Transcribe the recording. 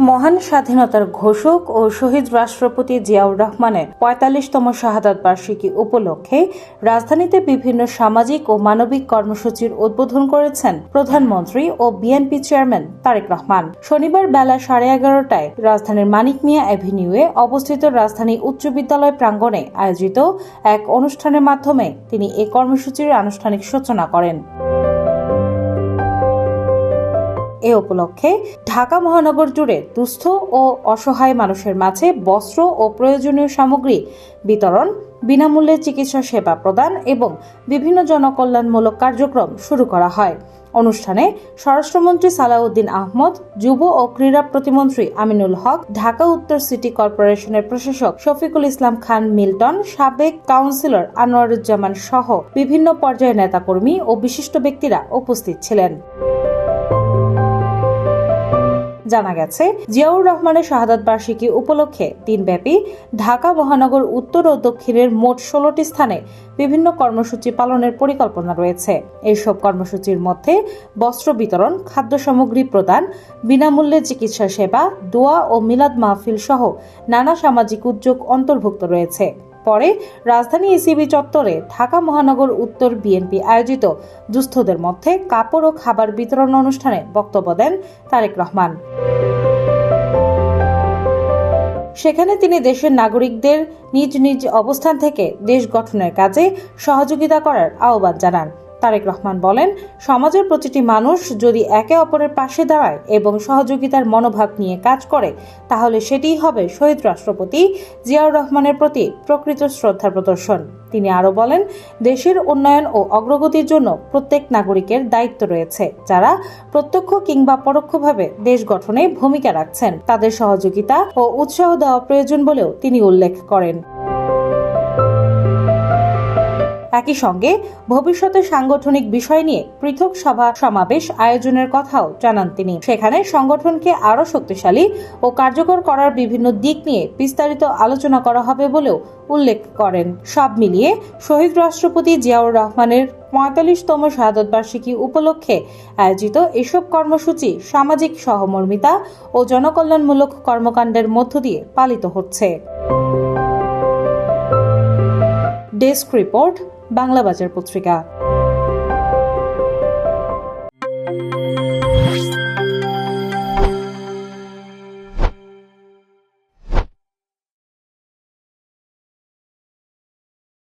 মহান স্বাধীনতার ঘোষক ও শহীদ রাষ্ট্রপতি জিয়াউর রহমানের ৪৫তম শাহাদাত বার্ষিকী উপলক্ষে রাজধানীতে বিভিন্ন সামাজিক ও মানবিক কর্মসূচির উদ্বোধন করেছেন প্রধানমন্ত্রী ও বিএনপি চেয়ারম্যান তারেক রহমান। শনিবার বেলা 11:30টায় রাজধানীর মানিক মিয়া অ্যাভিনিউয়ে অবস্থিত রাজধানী উচ্চ বিদ্যালয় প্রাঙ্গণে আয়োজিত এক অনুষ্ঠানের মাধ্যমে তিনি এ কর্মসূচির আনুষ্ঠানিক সূচনা করেন। এ উপলক্ষে ঢাকা মহানগর জুড়ে দুস্থ ও অসহায় মানুষের মাঝে বস্ত্র ও প্রয়োজনীয় সামগ্রী বিতরণ, বিনামূল্যে চিকিৎসা সেবা প্রদান এবং বিভিন্ন জনকল্যাণমূলক কার্যক্রম শুরু করা হয়। অনুষ্ঠানে স্বরাষ্ট্রমন্ত্রী সালাউদ্দিন আহমদ, যুব ও ক্রীড়া প্রতিমন্ত্রী আমিনুল হক, ঢাকা উত্তর সিটি কর্পোরেশনের প্রশাসক শফিকুল ইসলাম খান মিল্টন, সাবেক কাউন্সিলর আনোয়ারুজ্জামান সহ বিভিন্ন পর্যায়ের নেতাকর্মী ও বিশিষ্ট ব্যক্তিরা উপস্থিত ছিলেন। জানা গেছে, জিয়াউর রহমানের শাহাদাত বার্ষিকী উপলক্ষে দিনব্যাপী ঢাকা মহানগর উত্তর ও দক্ষিণের মোট 16টি স্থানে বিভিন্ন কর্মসূচি পালনের পরিকল্পনা রয়েছে। এইসব কর্মসূচির মধ্যে বস্ত্র বিতরণ, খাদ্য সামগ্রী প্রদান, বিনামূল্যে চিকিৎসা সেবা, দোয়া ও মিলাদ মাহফিল সহ নানা সামাজিক উদ্যোগ অন্তর্ভুক্ত রয়েছে। পরে রাজধানী ইসিবি চত্বরে ঢাকা মহানগর উত্তর বিএনপি আয়োজিত দুস্থদের মধ্যে কাপড় ও খাবার বিতরণ অনুষ্ঠানে বক্তব্য দেন তারেক রহমান। সেখানে তিনি দেশের নাগরিকদের নিজ নিজ অবস্থান থেকে দেশ গঠনের কাজে সহযোগিতা করার আহ্বান জানান। তারেক রহমান বলেন, সমাজের প্রতিটি মানুষ যদি একে অপরের পাশে দাঁড়ায় এবং সহযোগিতার মনোভাব নিয়ে কাজ করে, তাহলে সেটিই হবে শহীদ রাষ্ট্রপতি জিয়াউর রহমানের প্রতি প্রকৃত শ্রদ্ধার প্রদর্শন। তিনি আরও বলেন, দেশের উন্নয়ন ও অগ্রগতির জন্য প্রত্যেক নাগরিকের দায়িত্ব রয়েছে। যারা প্রত্যক্ষ কিংবা পরোক্ষভাবে দেশ গঠনে ভূমিকা রাখছেন, তাদের সহযোগিতা ও উৎসাহ দেওয়া প্রয়োজন বলেও তিনি উল্লেখ করেন। একই সঙ্গে ভবিষ্যতে সাংগঠনিক বিষয় নিয়ে পৃথক সভা সমাবেশ আয়োজনের কথাও জানান তিনি। সেখানে সংগঠনকে আরও শক্তিশালী ও কার্যকর করার বিভিন্ন দিক নিয়ে বিস্তারিত আলোচনা করা হবে বলেও উল্লেখ করেন। সব মিলিয়ে শহীদ রাষ্ট্রপতি জিয়াউর রহমানের ৪৫তম শাহাদাত বার্ষিকী উপলক্ষে আয়োজিত এসব কর্মসূচি সামাজিক সহমর্মিতা ও জনকল্যাণমূলক কর্মকাণ্ডের মধ্য দিয়ে পালিত হচ্ছে। ডেস্ক রিপোর্ট, বাংলা বাজার পত্রিকা।